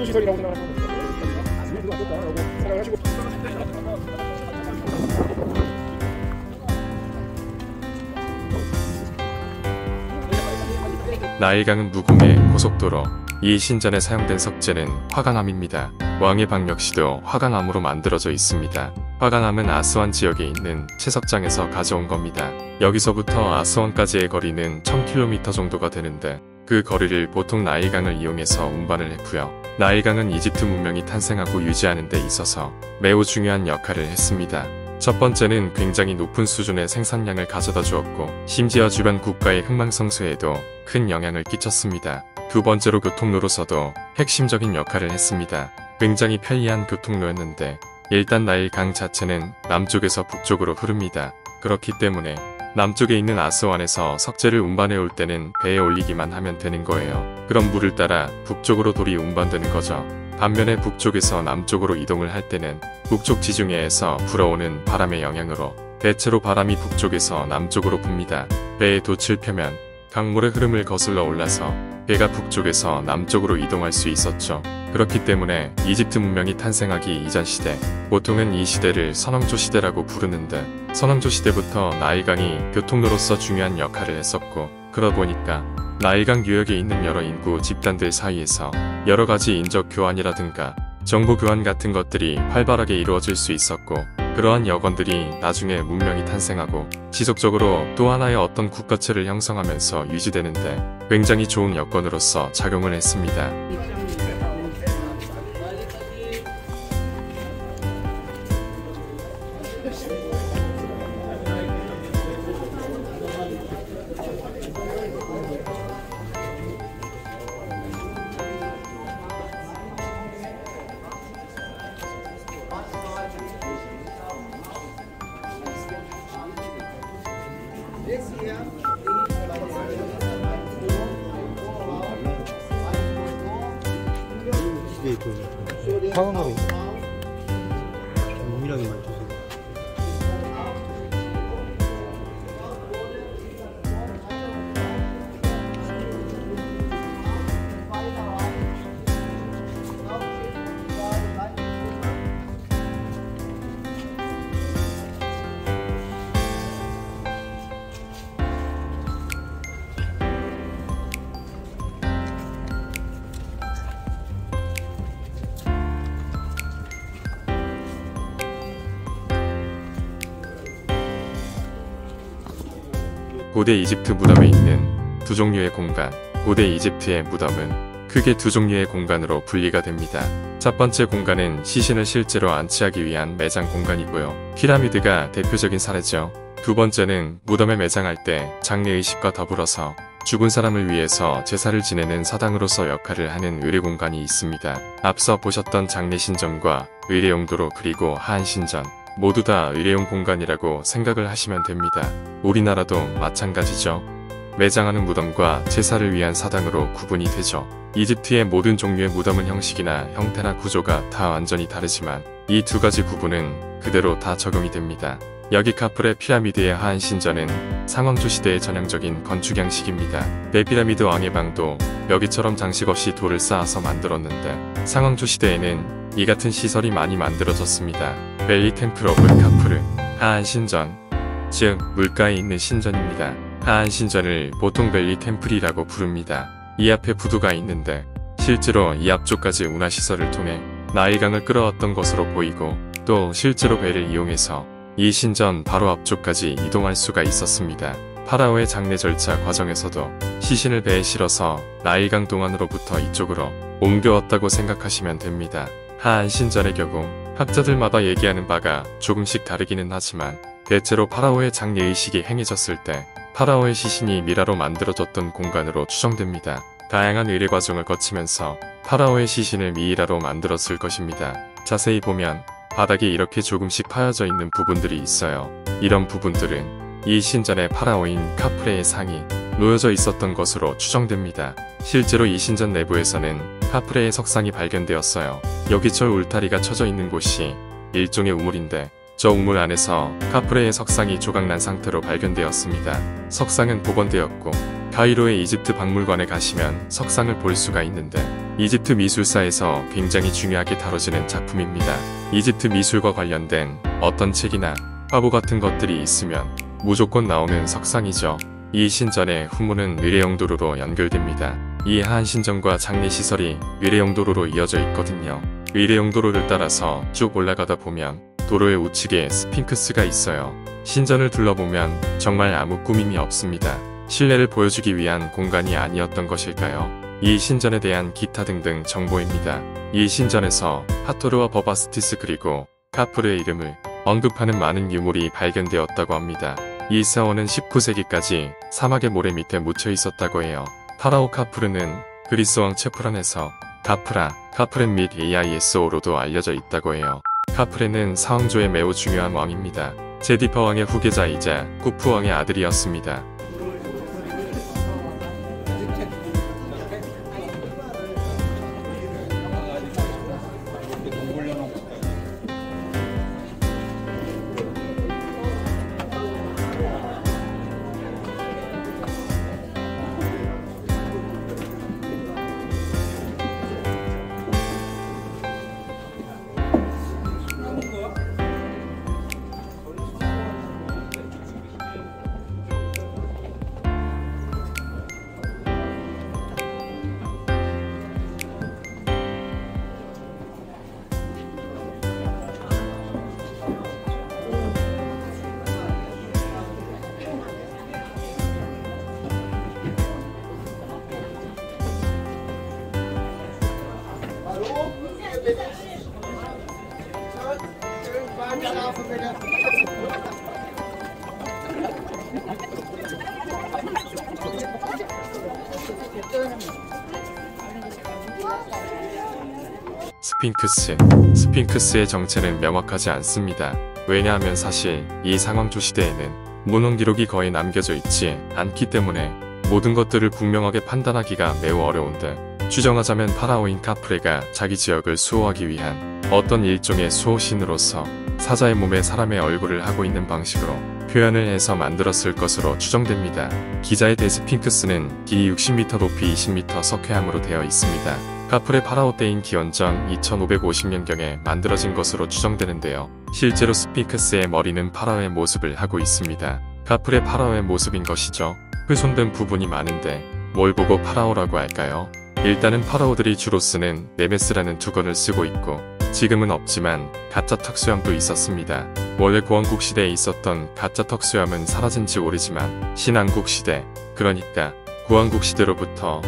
시설이라고 생각하시면 생각하시고 나일강은 무궁의 고속도로 이 신전에 사용된 석재는 화강암입니다. 왕의 방 역시도 화강암으로 만들어져 있습니다. 화강암은 아스완 지역에 있는 채석장에서 가져온 겁니다. 여기서부터 아스완까지의 거리는 1000km 정도가 되는데 그 거리를 보통 나일강을 이용해서 운반을 했고요. 나일강은 이집트 문명이 탄생하고 유지하는 데 있어서 매우 중요한 역할을 했습니다. 첫 번째는 굉장히 높은 수준의 생산량을 가져다 주었고 심지어 주변 국가의 흥망성쇠에도 큰 영향을 끼쳤습니다. 두 번째로 교통로로서도 핵심적인 역할을 했습니다. 굉장히 편리한 교통로였는데 일단 나일강 자체는 남쪽에서 북쪽으로 흐릅니다. 그렇기 때문에 남쪽에 있는 아스완에서 석재를 운반해 올 때는 배에 올리기만 하면 되는 거예요. 그럼 물을 따라 북쪽으로 돌이 운반되는 거죠. 반면에 북쪽에서 남쪽으로 이동을 할 때는 북쪽 지중해에서 불어오는 바람의 영향으로 대체로 바람이 북쪽에서 남쪽으로 붑니다. 배에 돛을 펴면 강물의 흐름을 거슬러 올라서 배가 북쪽에서 남쪽으로 이동할 수 있었죠. 그렇기 때문에 이집트 문명이 탄생하기 이전 시대, 보통은 이 시대를 선왕조 시대라고 부르는데 선왕조 시대부터 나일강이 교통로로서 중요한 역할을 했었고 그러다 보니까 나일강 유역에 있는 여러 인구 집단들 사이에서 여러가지 인적 교환이라든가 정보 교환 같은 것들이 활발하게 이루어질 수 있었고 그러한 여건들이 나중에 문명이 탄생하고 지속적으로 또 하나의 어떤 국가체를 형성하면서 유지되는데 굉장히 좋은 여건으로서 작용을 했습니다. 화강암이 유일하게 많죠. 고대 이집트 무덤에 있는 두 종류의 공간, 고대 이집트의 무덤은 크게 두 종류의 공간으로 분리가 됩니다. 첫 번째 공간은 시신을 실제로 안치하기 위한 매장 공간이고요. 피라미드가 대표적인 사례죠. 두 번째는 무덤에 매장할 때 장례의식과 더불어서 죽은 사람을 위해서 제사를 지내는 사당으로서 역할을 하는 의례공간이 있습니다. 앞서 보셨던 장례신전과 의례용도로 그리고 하안신전 모두 다 의례용 공간이라고 생각을 하시면 됩니다. 우리나라도 마찬가지죠. 매장하는 무덤과 제사를 위한 사당으로 구분이 되죠. 이집트의 모든 종류의 무덤은 형식이나 형태나 구조가 다 완전히 다르지만 이 두 가지 구분은 그대로 다 적용이 됩니다. 여기 카프레 피라미드의 하안신전은 상왕조 시대의 전형적인 건축 양식입니다. 대피라미드 왕의 방도 여기처럼 장식 없이 돌을 쌓아서 만들었는데 상왕조 시대에는 이 같은 시설이 많이 만들어졌습니다. 벨리 템플 오브 카프르, 하안 신전, 즉 물가에 있는 신전입니다. 하안 신전을 보통 벨리 템플이라고 부릅니다. 이 앞에 부두가 있는데 실제로 이 앞쪽까지 운하시설을 통해 나일강을 끌어왔던 것으로 보이고, 또 실제로 배를 이용해서 이 신전 바로 앞쪽까지 이동할 수가 있었습니다. 파라오의 장례 절차 과정에서도 시신을 배에 실어서 나일강 동안으로부터 이쪽으로 옮겨왔다고 생각하시면 됩니다. 하안 신전의 경우 학자들마다 얘기하는 바가 조금씩 다르기는 하지만, 대체로 파라오의 장례의식이 행해졌을 때 파라오의 시신이 미라로 만들어졌던 공간으로 추정됩니다. 다양한 의뢰 과정을 거치면서 파라오의 시신을 미이라로 만들었을 것입니다. 자세히 보면 바닥에 이렇게 조금씩 파여져 있는 부분들이 있어요. 이런 부분들은 이 신전의 파라오인 카프레의 상이 놓여져 있었던 것으로 추정됩니다. 실제로 이 신전 내부에서는 카프레의 석상이 발견되었어요. 여기저기 울타리가 쳐져 있는 곳이 일종의 우물인데, 저 우물 안에서 카프레의 석상이 조각난 상태로 발견되었습니다. 석상은 복원되었고, 카이로의 이집트 박물관에 가시면 석상을 볼 수가 있는데, 이집트 미술사에서 굉장히 중요하게 다뤄지는 작품입니다. 이집트 미술과 관련된 어떤 책이나 화보 같은 것들이 있으면 무조건 나오는 석상이죠. 이 신전의 후문은 의뢰용 도로로 연결됩니다. 이 하안 신전과 장례시설이 의뢰용 도로로 이어져 있거든요. 의뢰용 도로를 따라서 쭉 올라가다 보면 도로의 우측에 스핑크스가 있어요. 신전을 둘러보면 정말 아무 꾸밈이 없습니다. 실내를 보여주기 위한 공간이 아니었던 것일까요? 이 신전에 대한 기타 등등 정보입니다. 이 신전에서 하토르와 버바스티스 그리고 카프르의 이름을 언급하는 많은 유물이 발견되었다고 합니다. 이 사원은 19세기까지 사막의 모래 밑에 묻혀 있었다고 해요. 파라오 카프르는 그리스 왕 체프란에서 카프라, 카프렌 및 AISO로도 알려져 있다고 해요. 카프렌은 사왕조의 매우 중요한 왕입니다. 제디파 왕의 후계자이자 쿠프 왕의 아들이었습니다. 스핑크스의 정체는 명확하지 않습니다. 왜냐하면 사실 이 상왕조 시대에는 문헌 기록이 거의 남겨져 있지 않기 때문에 모든 것들을 분명하게 판단하기가 매우 어려운데, 추정하자면 파라오인 카프레가 자기 지역을 수호하기 위한 어떤 일종의 수호신으로서 사자의 몸에 사람의 얼굴을 하고 있는 방식으로 표현을 해서 만들었을 것으로 추정됩니다. 기자의 데스핑크스는 길이 60m 높이 20m 석회암으로 되어 있습니다. 카프레 파라오 때인 기원전 2550년경에 만들어진 것으로 추정되는데요. 실제로 스핑크스의 머리는 파라오의 모습을 하고 있습니다. 카프레 파라오의 모습인 것이죠. 훼손된 부분이 많은데 뭘 보고 파라오라고 할까요? 일단은 파라오들이 주로 쓰는 네메스라는 두건을 쓰고 있고, 지금은 없지만 가짜 턱수염도 있었습니다. 원래 고왕국 시대에 있었던 가짜 턱수염은 사라진 지 오래지만 신왕국 시대, 그러니까 고왕국 시대로부터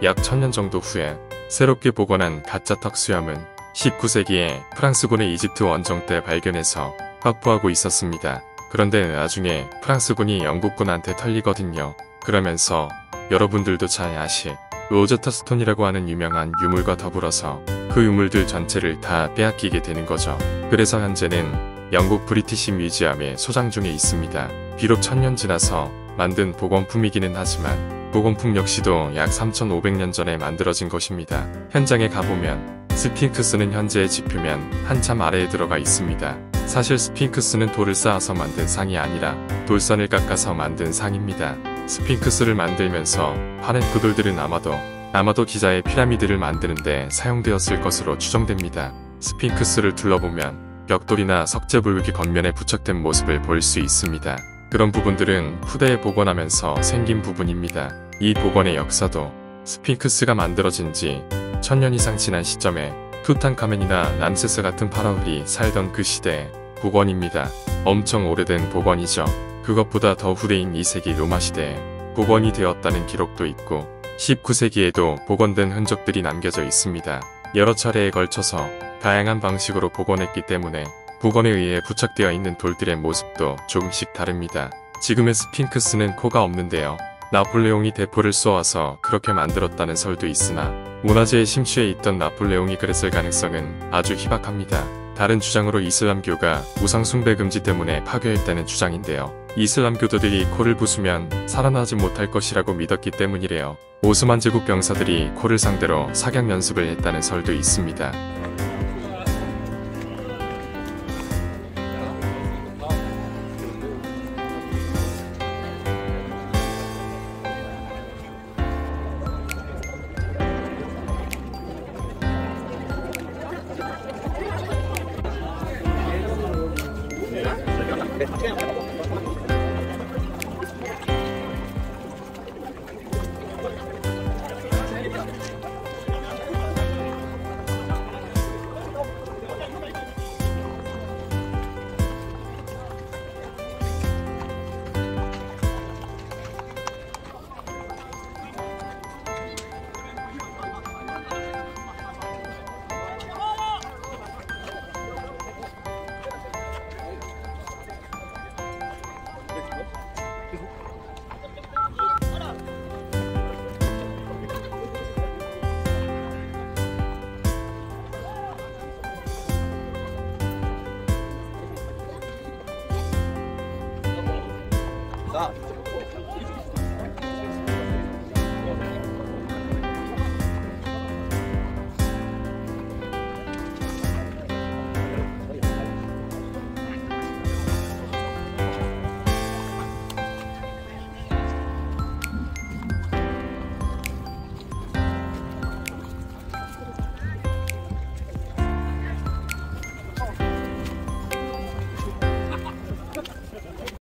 약 1000년 정도 후에 새롭게 복원한 가짜 턱수염은 19세기에 프랑스군의 이집트 원정 때 발견해서 확보하고 있었습니다. 그런데 나중에 프랑스군이 영국군한테 털리거든요. 그러면서 여러분들도 잘 아실 로제타 스톤이라고 하는 유명한 유물과 더불어서 그 유물들 전체를 다 빼앗기게 되는 거죠. 그래서 현재는 영국 브리티시 뮤지엄에 소장 중에 있습니다. 비록 1000년 지나서 만든 복원품이기는 하지만 복원품 역시도 약 3500년 전에 만들어진 것입니다. 현장에 가보면 스핑크스는 현재의 지표면 한참 아래에 들어가 있습니다. 사실 스핑크스는 돌을 쌓아서 만든 상이 아니라 돌선을 깎아서 만든 상입니다. 스핑크스를 만들면서 파낸 그 돌들은 아마도 기자의 피라미드를 만드는데 사용되었을 것으로 추정됩니다. 스핑크스를 둘러보면 벽돌이나 석재불기 겉면에 부착된 모습을 볼 수 있습니다. 그런 부분들은 후대에 복원하면서 생긴 부분입니다. 이 복원의 역사도 스핑크스가 만들어진 지 1000년 이상 지난 시점에 투탕카멘이나 람세스 같은 파라오들이 살던 그 시대의 복원입니다. 엄청 오래된 복원이죠. 그것보다 더 후대인 2세기 로마 시대에 복원이 되었다는 기록도 있고 19세기에도 복원된 흔적들이 남겨져 있습니다. 여러 차례에 걸쳐서 다양한 방식으로 복원했기 때문에 복원에 의해 부착되어 있는 돌들의 모습도 조금씩 다릅니다. 지금의 스핑크스는 코가 없는데요. 나폴레옹이 대포를 쏘아서 그렇게 만들었다는 설도 있으나 문화재의 심취해 있던 나폴레옹이 그랬을 가능성은 아주 희박합니다. 다른 주장으로 이슬람교가 우상 숭배 금지 때문에 파괴했다는 주장인데요. 이슬람교도들이 코를 부수면 살아나지 못할 것이라고 믿었기 때문이래요. 오스만 제국 병사들이 코를 상대로 사격 연습을 했다는 설도 있습니다. 나